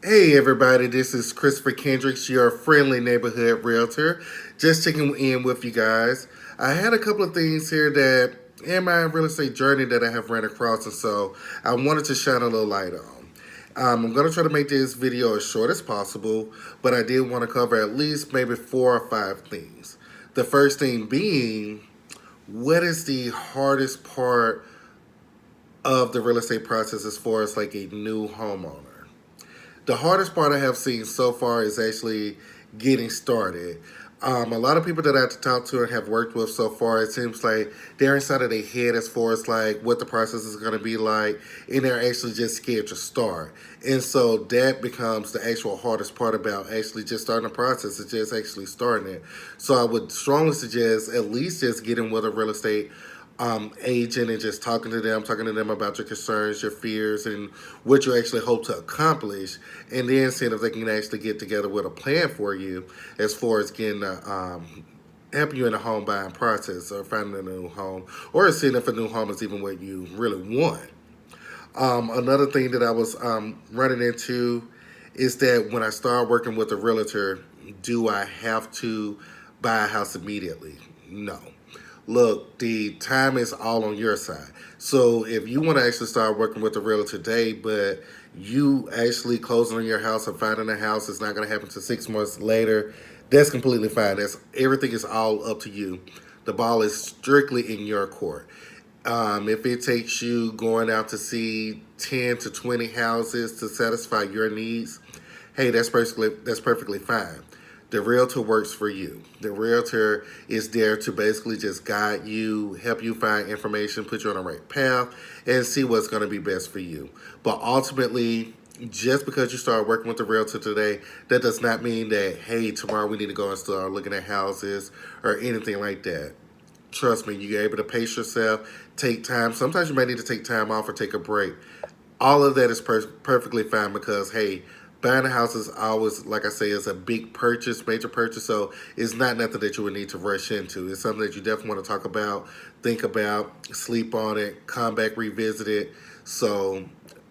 Hey everybody, this is Christopher Kendricks, your friendly neighborhood realtor. Just checking in with you guys. I had a couple of things here that in my real estate journey that I have ran across, and so I wanted to shine a little light on. I'm going to try to make this video as short as possible, but I did want to cover at least maybe 4 or 5 things. The first thing being, what is the hardest part of the real estate process as far as like a new homeowner? The hardest part I have seen so far is actually getting started. A lot of people that I've talked to and have worked with so far, it seems like they're inside of their head as far as like what the process is going to be like, and they're actually just scared to start. And so that becomes the actual hardest part about actually just starting the process, is just actually starting it. So I would strongly suggest at least just getting with a real estate agent and just talking to them about your concerns, your fears, and what you actually hope to accomplish, and then seeing if they can actually get together with a plan for you as far as getting helping you in the home buying process or finding a new home, or seeing if a new home is even what you really want. Another thing that I was running into is that when I start working with a realtor, do I have to buy a house immediately? No. Look, the time is all on your side. So if you want to actually start working with a realtor today, but you actually closing on your house and finding a house is not going to happen until 6 months later, that's completely fine. That's everything is all up to you. The ball is strictly in your court. If it takes you going out to see 10 to 20 houses to satisfy your needs, hey, that's perfectly fine. The realtor works for you. The realtor is there to basically just guide you, help you find information, put you on the right path, and see what's going to be best for you. But ultimately, just because you start working with the realtor today, that does not mean that, hey, tomorrow we need to go and start looking at houses or anything like that. Trust me, you're able to pace yourself, take time. Sometimes you may need to take time off or take a break. All of that is perfectly fine because, hey, buying a house is always, like I say, is a big purchase, major purchase. So it's not nothing that you would need to rush into. It's something that you definitely want to talk about, think about, sleep on it, come back, revisit it. So,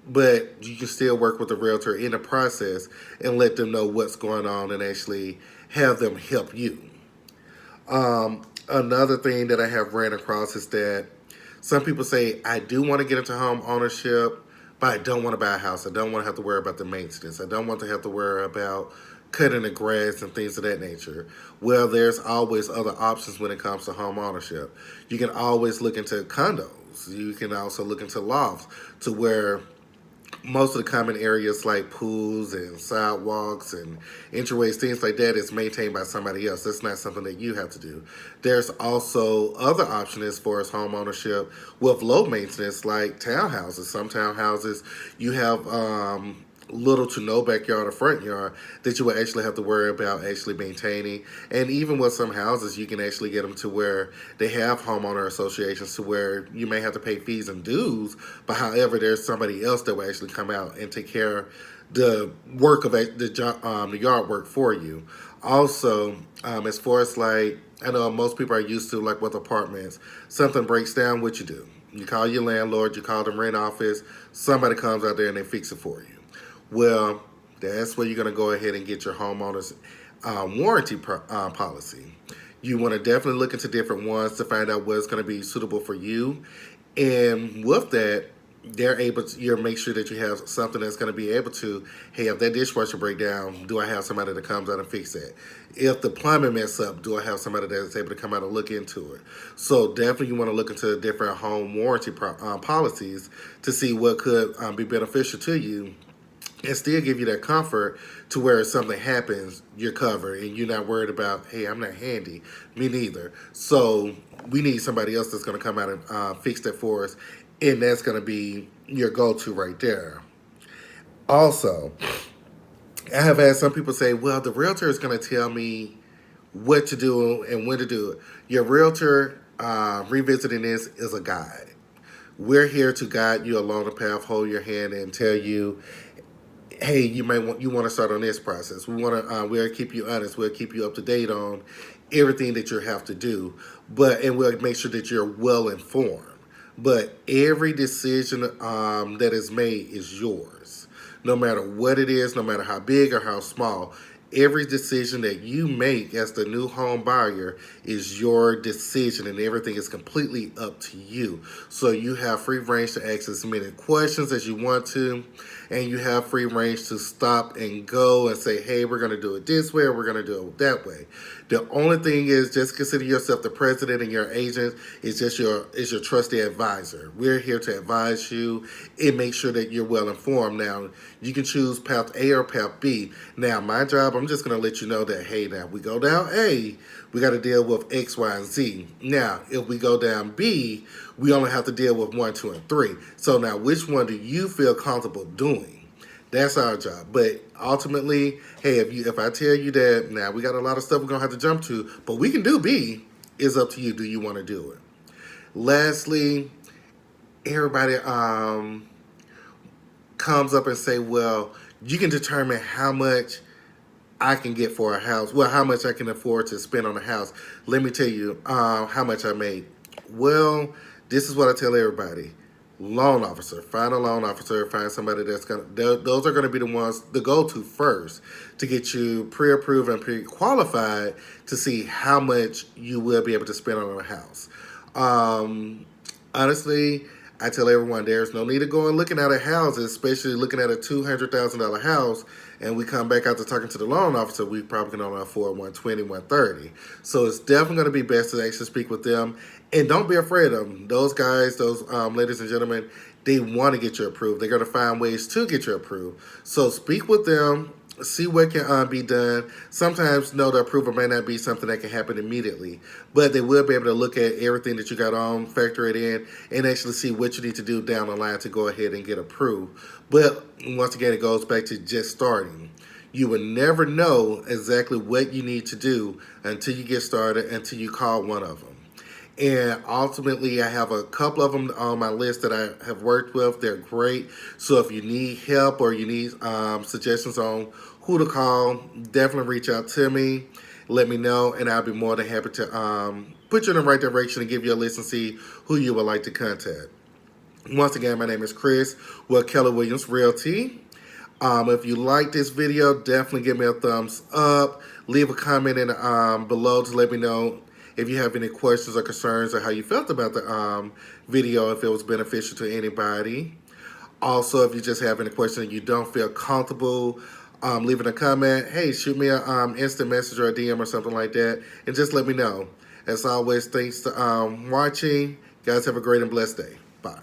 but you can still work with the realtor in the process and let them know what's going on and actually have them help you. Another thing that I have ran across is that some people say, I do want to get into home ownership, but I don't want to buy a house. I don't want to have to worry about the maintenance. I don't want to have to worry about cutting the grass and things of that nature. Well, there's always other options when it comes to home ownership. You can always look into condos. You can also look into lofts to where most of the common areas like pools and sidewalks and entryways, things like that, is maintained by somebody else. That's not something that you have to do. There's also other options as far as home ownership with low maintenance, like townhouses. Some townhouses, you have little to no backyard or front yard that you will actually have to worry about actually maintaining. And even with some houses, you can actually get them to where they have homeowner associations to where you may have to pay fees and dues, but however, there's somebody else that will actually come out and take care of the work of the yard work for you. Also, as far as like, I know most people are used to, like with apartments, something breaks down, what you do? You call your landlord, you call the rent office, somebody comes out there and they fix it for you. Well, that's where you're going to go ahead and get your homeowner's warranty policy. You want to definitely look into different ones to find out what's going to be suitable for you. And with that, they're able to, you make sure that you have something that's going to be able to, hey, if that dishwasher break down, do I have somebody that comes out and fix that? If the plumbing mess up, do I have somebody that's able to come out and look into it? So definitely you want to look into different home warranty policies to see what could be beneficial to you and still give you that comfort to where if something happens, you're covered and you're not worried about, hey, I'm not handy. Me neither. So we need somebody else that's going to come out and fix that for us. And that's going to be your go-to right there. Also, I have had some people say, well, the realtor is going to tell me what to do and when to do it. Your realtor revisiting this is a guide. We're here to guide you along the path, hold your hand, and tell you, hey, you want to start on this process. We'll keep you honest. We'll keep you up to date on everything that you have to do, and we'll make sure that you're well informed. But every decision that is made is yours. no matter what it is, no matter how big or how small. Every decision that you make as the new home buyer is your decision, and everything is completely up to you. So you have free range to ask as many questions as you want to, and you have free range to stop and go and say, hey, we're going to do it this way, or we're going to do it that way. The only thing is, just consider yourself the president, and your agent is just your trusty advisor. We're here to advise you and make sure that you're well informed. Now, you can choose path A or path B. Now, my job, I'm just going to let you know that, hey, now we go down A, we got to deal with X, Y, and Z. Now, if we go down B, we only have to deal with 1, 2, and 3. So now, which one do you feel comfortable doing? That's our job. But ultimately, hey, if I tell you that now we got a lot of stuff we're gonna have to jump to, but we can do B, it's up to you. Do you want to do it? Lastly, everybody comes up and say, well, you can determine how much I can get for a house. Well, how much I can afford to spend on a house. Let me tell you how much I made. Well, this is what I tell everybody. Loan officer. Find a loan officer. Find somebody that's going to... Those are going to be the ones to go to first to get you pre-approved and pre-qualified to see how much you will be able to spend on a house. Honestly, I tell everyone there's no need to go and looking at a house, especially looking at a $200,000 house, and we come back after talking to the loan officer, we probably can only afford 120, 130. So it's definitely going to be best to actually speak with them, and don't be afraid of them. Those guys, those ladies and gentlemen, they want to get you approved. They're going to find ways to get you approved. So speak with them. See what can be done. Sometimes, no, the approval may not be something that can happen immediately, but they will be able to look at everything that you got on, factor it in, and actually see what you need to do down the line to go ahead and get approved. But once again, it goes back to just starting. You will never know exactly what you need to do until you get started, until you call one of them. And ultimately, I have a couple of them on my list that I have worked with. They're great. So if you need help or you need suggestions on who to call, definitely reach out to me. Let me know, and I'll be more than happy to put you in the right direction and give you a list and see who you would like to contact. Once again, my name is Chris with Keller Williams Realty. If you like this video, definitely give me a thumbs up. Leave a comment in below to let me know if you have any questions or concerns or how you felt about the video, if it was beneficial to anybody. Also, if you just have any questions and you don't feel comfortable leaving a comment, hey, shoot me an instant message or a DM or something like that, and just let me know. As always, thanks for watching. Guys, have a great and blessed day. Bye.